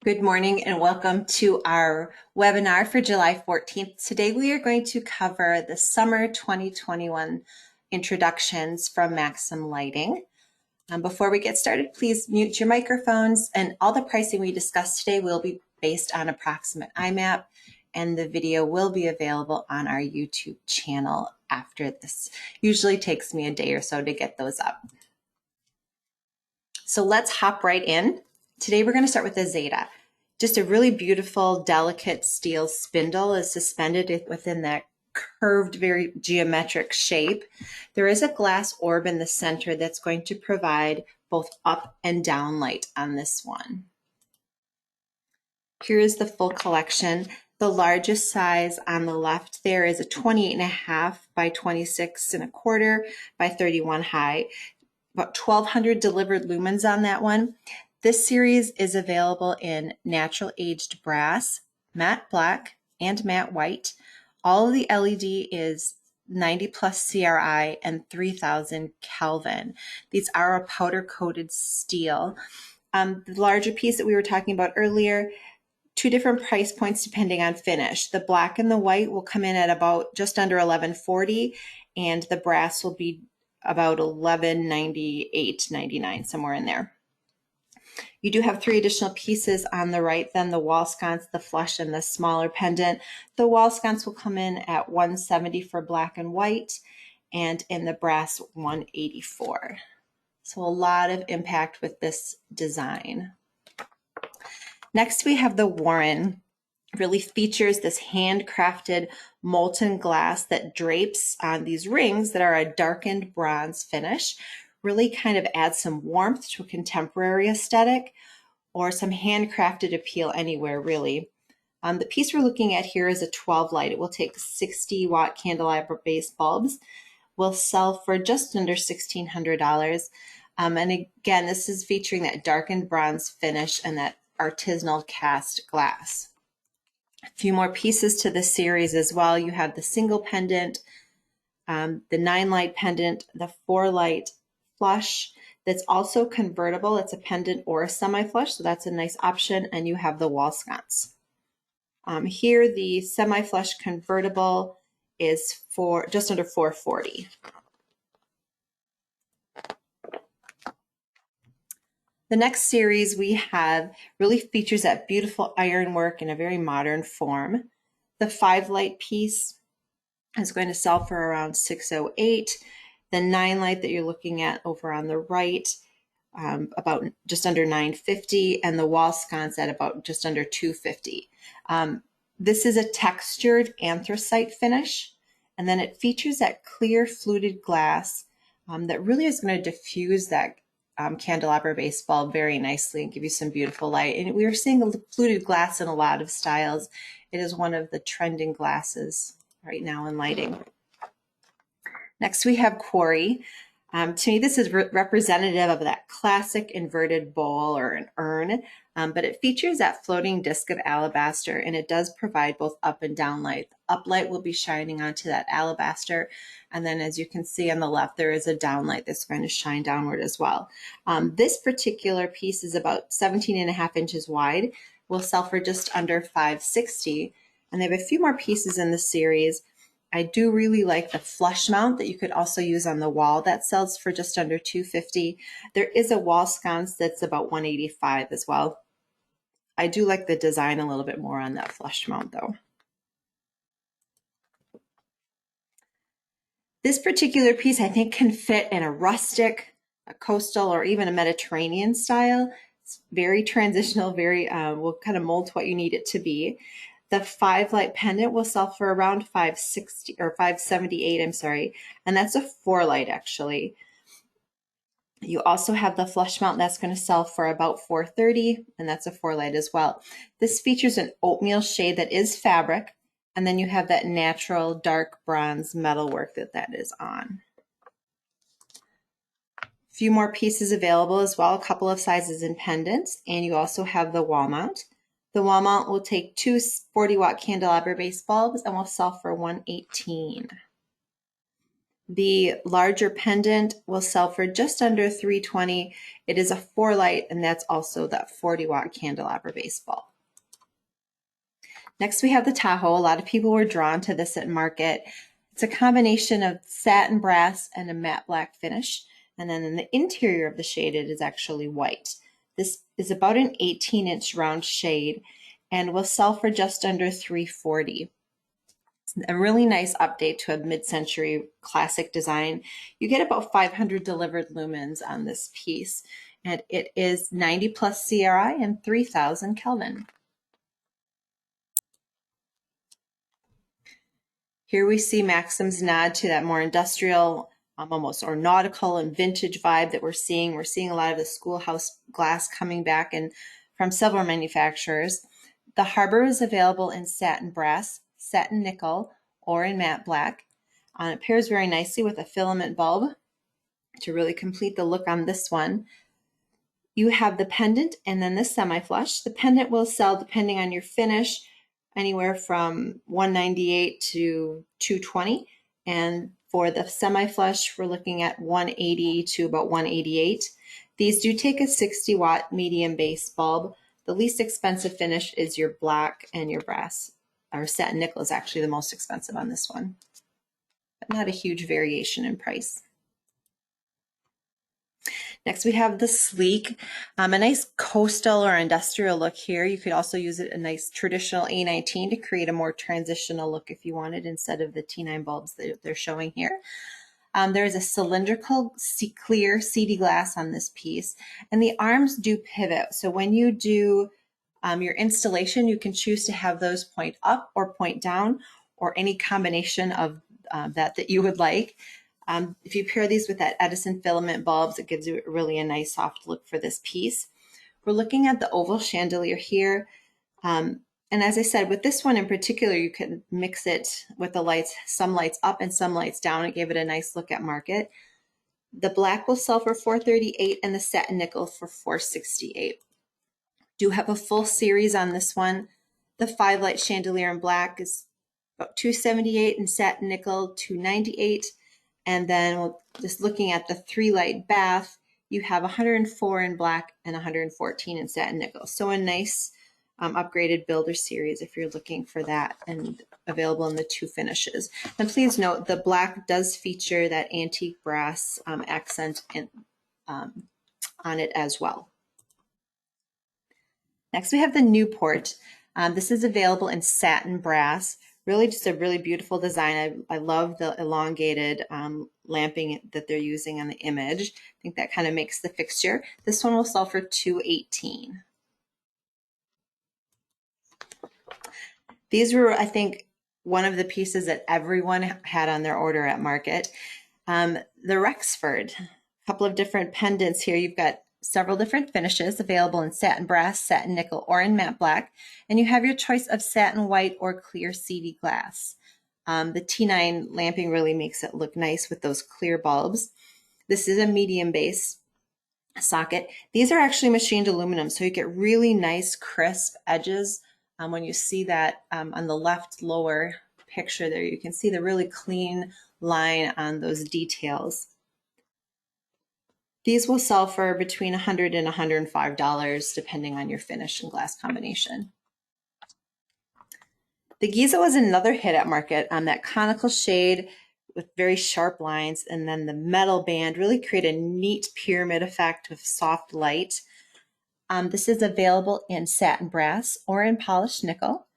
Good morning and welcome to our webinar for July 14th. Today we are going to cover the summer 2021 introductions from Maxim Lighting. Before we get started, please mute your microphones, and all the pricing we discussed today will be based on approximate IMAP, and the video will be available on our YouTube channel after this. Usually takes me a day or so to get those up. So let's hop right in. Today we're going to start with the Zeta. Just a really beautiful, delicate steel spindle is suspended within that curved, very geometric shape. There is a glass orb in the center that's going to provide both up and down light on this one. Here is the full collection. The largest size on the left there is a 28.5 by 26.25 by 31 high. About 1,200 delivered lumens on that one. This series is available in natural aged brass, matte black, and matte white. All of the LED is 90 plus CRI and 3000 Kelvin. These are a powder coated steel. The larger piece that we were talking about earlier, two different price points depending on finish. The black and the white will come in at about just under $1140, and the brass will be about $1198.99, somewhere in there. You do have three additional pieces on the right, then the wall sconce, the flush, and the smaller pendant. The wall sconce will come in at $170 for black and white, and in the brass, $184. So a lot of impact with this design. Next, we have the Warren. Really features this handcrafted molten glass that drapes on these rings that are a darkened bronze finish. Really kind of adds some warmth to a contemporary aesthetic or some handcrafted appeal anywhere, really. The piece we're looking at here is a 12 light. It will take 60 watt candelabra base bulbs. Will sell for just under $1,600. And again, this is featuring that darkened bronze finish and that artisanal cast glass. A few more pieces to the series as well. You have the single pendant, the 9-light pendant, the 4-light flush that's also convertible. It's a pendant or a semi-flush, so that's a nice option. And you have the wall sconce. Here, the semi-flush convertible is for just under $440. The next series we have really features that beautiful ironwork in a very modern form. The 5-light piece is going to sell for around $608. The 9-light that you're looking at over on the right, about just under $950, and the wall sconce at about just under $250. This is a textured anthracite finish, and then it features that clear fluted glass that really is going to diffuse that candelabra base bulb very nicely and give you some beautiful light. And we are seeing a fluted glass in a lot of styles. It is one of the trending glasses right now in lighting. Next we have Quarry. To me, this is representative of that classic inverted bowl or an urn, but it features that floating disc of alabaster, and it does provide both up and down light. Up light will be shining onto that alabaster, and then as you can see on the left, there is a down light that's going to shine downward as well. This particular piece is about 17.5 inches wide. Will sell for just under $560, and they have a few more pieces in the series. I do really like the flush mount that you could also use on the wall. That sells for just under $250. There is a wall sconce that's about $185 as well. I do like the design a little bit more on that flush mount though. This particular piece I think can fit in a rustic, a coastal, or even a Mediterranean style. It's very transitional, very will kind of mold to what you need it to be. The 5-light pendant will sell for around $560 or $578, I'm sorry, and that's a 4-light actually. You also have the flush mount that's going to sell for about $430, and that's a 4-light as well. This features an oatmeal shade that is fabric, and then you have that natural dark bronze metalwork that is on. A few more pieces available as well, a couple of sizes in pendants, and you also have the wall mount. The wall mount will take two 40-watt candelabra base bulbs and will sell for $118. The larger pendant will sell for just under $320. It is a 4-light, and that's also that 40-watt candelabra base bulb. Next, we have the Tahoe. A lot of people were drawn to this at market. It's a combination of satin brass and a matte black finish. And then in the interior of the shade, it is actually white. This is about an 18-inch round shade and will sell for just under $340. It's a really nice update to a mid-century classic design. You get about 500 delivered lumens on this piece, and it is 90 plus CRI and 3000 Kelvin. Here we see Maxim's nod to that more industrial, almost or nautical and vintage vibe that we're seeing. We're seeing a lot of the schoolhouse glass coming back and from several manufacturers. The Harbor is available in satin brass, satin nickel, or in matte black. It pairs very nicely with a filament bulb to really complete the look on this one. You have the pendant and then the semi-flush. The pendant will sell, depending on your finish, anywhere from $198 to $220, and for the semi-flush we're looking at $180 to about $188. These do take a 60-watt medium base bulb. The least expensive finish is your black and your brass, or satin nickel is actually the most expensive on this one, but not a huge variation in price. Next, we have the Sleek, a nice coastal or industrial look here. You could also use it a nice traditional A19 to create a more transitional look if you wanted, instead of the T9 bulbs that they're showing here. There is a cylindrical clear CD glass on this piece, and the arms do pivot. So when you do your installation, you can choose to have those point up or point down, or any combination of that you would like. If you pair these with that Edison filament bulbs, it gives you really a nice soft look for this piece. We're looking at the oval chandelier here. And as I said, with this one in particular, you can mix it with the lights, some lights up and some lights down. It gave it a nice look at market. The black will sell for $438 and the satin nickel for $468. Do have a full series on this one. The 5-light chandelier in black is about $278 and satin nickel $298. And then just looking at the 3-light bath, you have 104 in black and 114 in satin nickel. So a nice upgraded builder series if you're looking for that, and available in the 2 finishes. And please note, the black does feature that antique brass accent on it as well. Next, we have the Newport. This is available in satin brass. Really just a really beautiful design. I love the elongated lamping that they're using on the image. I think that kind of makes the fixture. This one will sell for $218. These were, I think, one of the pieces that everyone had on their order at market. The Rexford, a couple of different pendants here. You've got several different finishes available in satin brass, satin nickel, or in matte black. And you have your choice of satin white or clear CD glass. The T9 lamping really makes it look nice with those clear bulbs. This is a medium base socket. These are actually machined aluminum, so you get really nice crisp edges. When you see that on the left lower picture there, you can see the really clean line on those details. These will sell for between $100 and $105 depending on your finish and glass combination. The Giza was another hit at market. That conical shade with very sharp lines, and then the metal band really create a neat pyramid effect with soft light. This is available in satin brass or in polished nickel,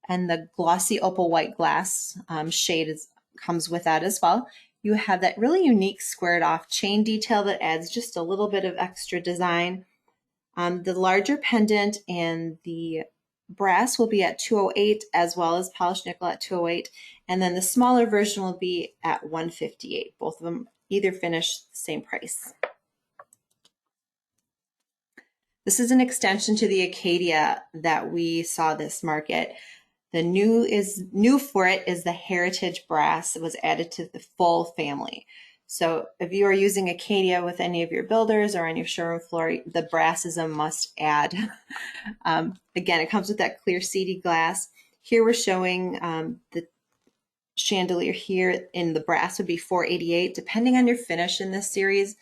and the glossy opal white glass shade comes with that as well. You have that really unique squared off chain detail that adds just a little bit of extra design. The larger pendant and the brass will be at $208, as well as polished nickel at $208, and then the smaller version will be at $158. Both of them either finish the same price. This is an extension to the Acadia that we saw this market. The new for it is the heritage brass that was added to the full family. So if you are using Acadia with any of your builders or on your showroom floor, the brass is a must add. Again, it comes with that clear CD glass. Here we're showing the chandelier here in the brass would be $488. Depending on your finish in this series,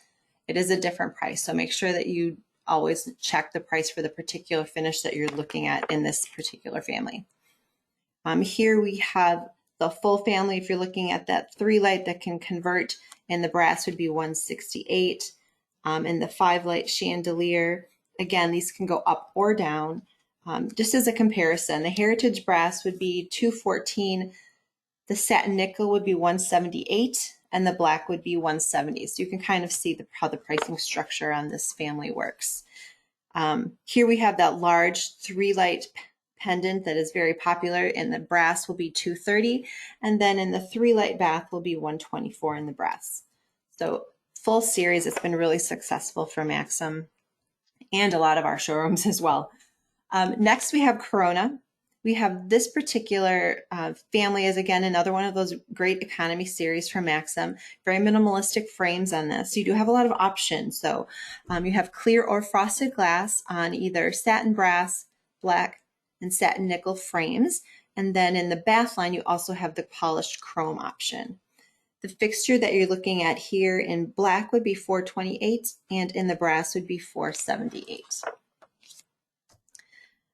it is a different price. So make sure that you always check the price for the particular finish that you're looking at in this particular family. Here we have the full family. If you're looking at that 3-light that can convert in the brass would be $168. And the 5-light chandelier, again, these can go up or down. Just as a comparison, the heritage brass would be $214, the satin nickel would be $178, and the black would be $170. So you can kind of see how the pricing structure on this family works. Here we have that large 3-light pendant that is very popular, and the brass will be $230, and then in the 3-light bath will be $124 in the brass. So full series, it's been really successful for Maxim and a lot of our showrooms as well. Next we have Corona. We have this particular family is again another one of those great economy series from Maxim. Very minimalistic frames on this. You do have a lot of options. So you have clear or frosted glass on either satin brass, black, and satin nickel frames. And then in the bath line, you also have the polished chrome option. The fixture that you're looking at here in black would be $428, and in the brass would be $478.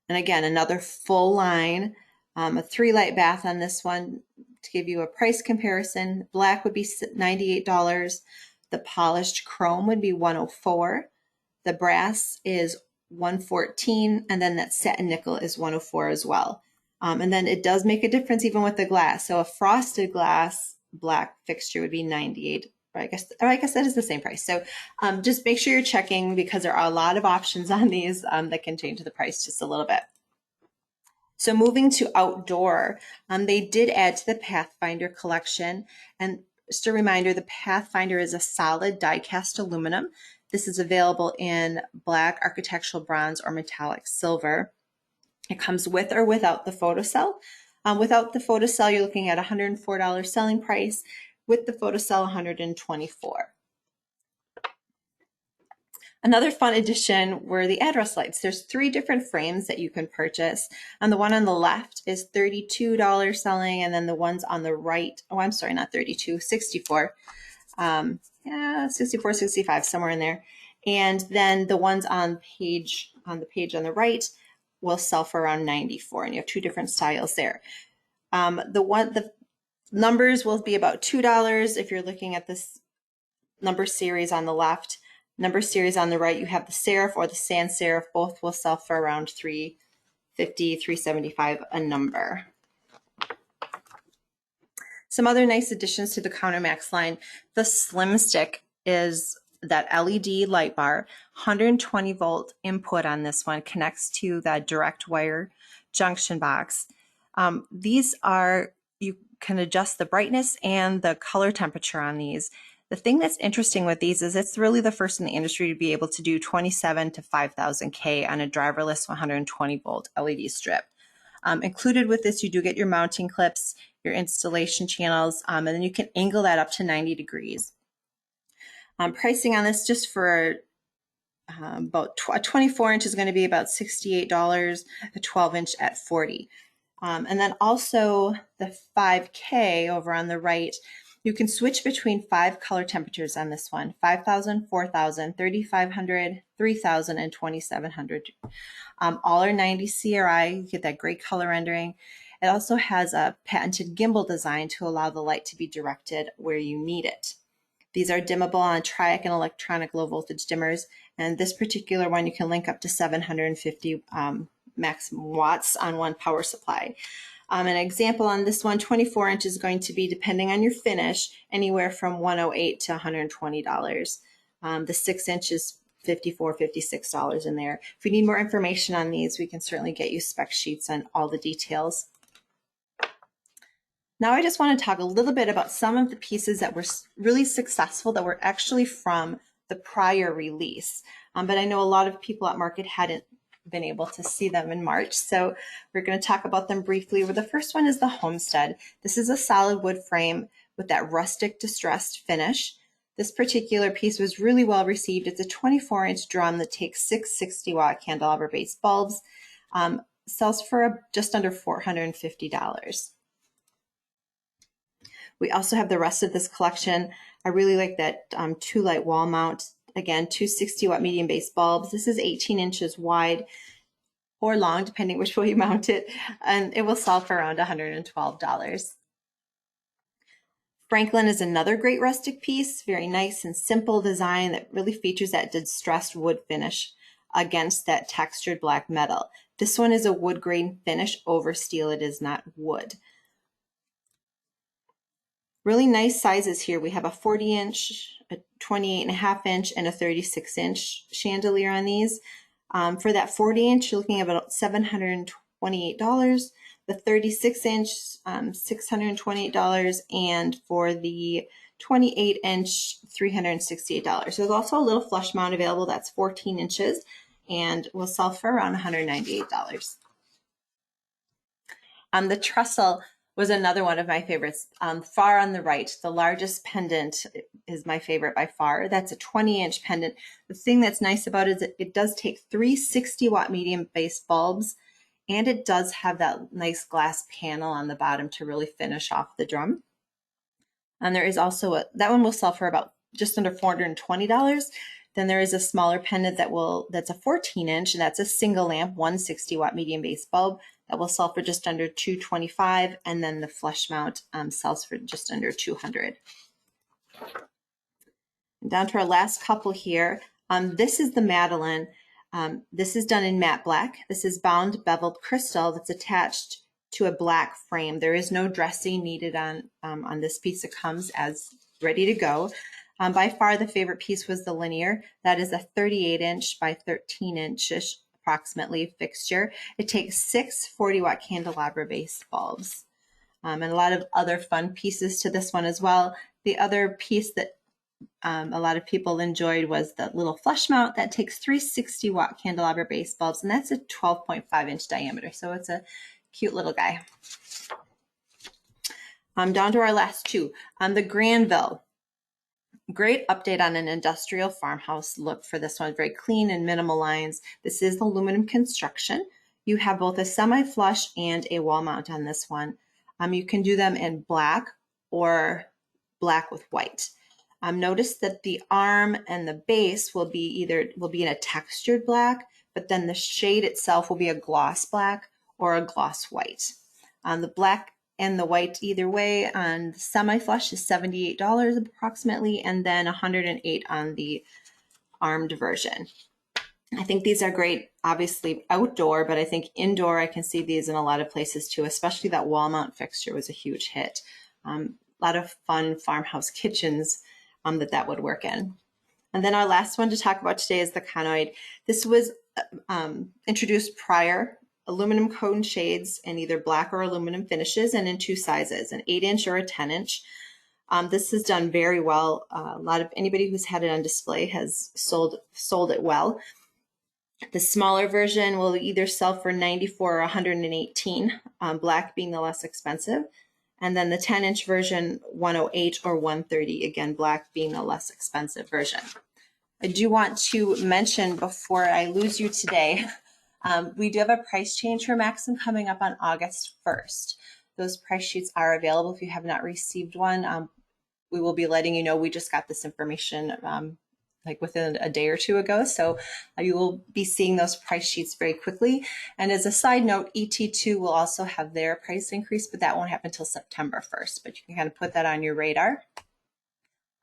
And again, another full line, a 3-light bath on this one. To give you a price comparison, black would be $98. The polished chrome would be $104. The brass is $114, and then that satin nickel is $104 as well. And then it does make a difference even with the glass. So a frosted glass black fixture would be $98. I guess that is the same price. So just make sure you're checking, because there are a lot of options on these that can change the price just a little bit. So moving to outdoor, they did add to the Pathfinder collection. And just a reminder, the Pathfinder is a solid die-cast aluminum. This is available in black, architectural bronze, or metallic silver. It comes with or without the photocell. Without the photocell, you're looking at $104 selling price. With the photocell, $124. Another fun addition were the address lights. There's 3 different frames that you can purchase. And the one on the left is $32 selling, and then the ones on the right, oh, I'm sorry, not 32, 64. 64, 65, somewhere in there. And then the ones on the page on the right will sell for around $94, and you have 2 different styles there. The numbers will be about $2 if you're looking at this number series on the left. Number series on the right, you have the serif or the sans serif. Both will sell for around $350, $375 a number. Some other nice additions to the CounterMax line. The Slim Stick is that LED light bar, 120 volt input on this one, connects to that direct wire junction box. These are, you can adjust the brightness and the color temperature on these. The thing that's interesting with these is it's really the first in the industry to be able to do 27 to 5000 K on a driverless 120 volt LED strip. Included with this, you do get your mounting clips, your installation channels, and then you can angle that up to 90 degrees. Pricing on this just for about a 24 inch is going to be about $68, a 12 inch at $40. And then also the 5K over on the right, you can switch between 5 color temperatures on this one: 5000, 4000, 3500, 3000, and 2700. All are 90 CRI. You get that great color rendering. It also has a patented gimbal design to allow the light to be directed where you need it. These are dimmable on triac and electronic low voltage dimmers, and this particular one you can link up to 750 maximum watts on one power supply. An example on this one, 24 inch is going to be, depending on your finish, anywhere from $108 to $120. The 6 inch is $54, $56 in there. If you need more information on these, we can certainly get you spec sheets on all the details. Now I just want to talk a little bit about some of the pieces that were really successful that were actually from the prior release. But I know a lot of people at market hadn't been able to see them in March, so we're going to talk about them briefly. The first one is the Homestead. This is a solid wood frame with that rustic distressed finish. This particular piece was really well received. It's a 24 inch drum that takes 6 60-watt candelabra base bulbs. Sells for just under $450. We also have the rest of this collection. I really like that 2-light wall mount. Again, 260-watt medium base bulbs. This is 18 inches wide or long, depending which way you mount it, and it will sell for around $112. Franklin is another great rustic piece, very nice and simple design that really features that distressed wood finish against that textured black metal. This one is a wood grain finish over steel. It is not wood. Really nice sizes here. We have a 40-inch, a 28.5-inch, and a 36-inch chandelier on these. For that 40-inch, you're looking at about $728. The 36-inch, $628, and for the 28-inch, $368. So there's also a little flush mount available that's 14 inches and will sell for around $198. The trestle was another one of my favorites. Far on the right, the largest pendant is my favorite by far. That's a 20-inch pendant. The thing that's nice about it is that it does take 3 60-watt medium base bulbs, and it does have that nice glass panel on the bottom to really finish off the drum. And there is also that one will sell for about just under $420. Then there is a smaller pendant that's a 14-inch, and that's a single lamp, 160-watt medium base bulb that will sell for just under $225, and then the flush mount sells for just under $200. And down to our last couple here. This is the Madeline. This is done in matte black. This is bound beveled crystal that's attached to a black frame. There is no dressing needed on this piece. It comes as ready to go. By far the favorite piece was the linear. That is a 38-inch by 13-inch approximately fixture. It takes 6 40-watt candelabra base bulbs. And a lot of other fun pieces to this one as well. The other piece that a lot of people enjoyed was the little flush mount that takes 3 60-watt candelabra base bulbs, and that's a 12.5-inch diameter. So it's a cute little guy. Down to our last two. The Granville. Great update on an industrial farmhouse look for this one. Very clean and minimal lines. This is aluminum construction. You have both a semi-flush and a wall mount on this one. You can do them in black or black with white. Notice that the arm and the base will be in a textured black, but then the shade itself will be a gloss black or a gloss white. The black and the white either way on the semi-flush is $78 approximately, and then $108 on the armed version. I think these are great, obviously outdoor, but I think indoor I can see these in a lot of places too, especially that wall mount fixture was a huge hit. A lot of fun farmhouse kitchens that would work in. And then our last one to talk about today is the conoid. This was introduced prior, aluminum cone shades in either black or aluminum finishes, and in 2 sizes, an 8-inch or a 10-inch. This is done very well. Anybody who's had it on display has sold it well. The smaller version will either sell for $94 or $118, black being the less expensive. And then the 10-inch version, $108 or $130, again, black being the less expensive version. I do want to mention before I lose you today, we do have a price change for Maxim coming up on August 1st. Those price sheets are available if you have not received one. We will be letting you know. We just got this information like within a day or two ago. So you will be seeing those price sheets very quickly. And as a side note, ET2 will also have their price increase, but that won't happen until September 1st. But you can kind of put that on your radar.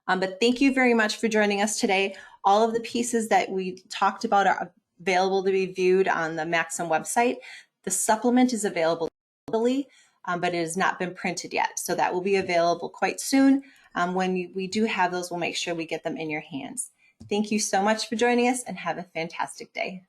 But thank you very much for joining us today. All of the pieces that we talked about are available to be viewed on the Maxim website. The supplement is available locally, but it has not been printed yet. So that will be available quite soon. When we do have those, we'll make sure we get them in your hands. Thank you so much for joining us, and have a fantastic day.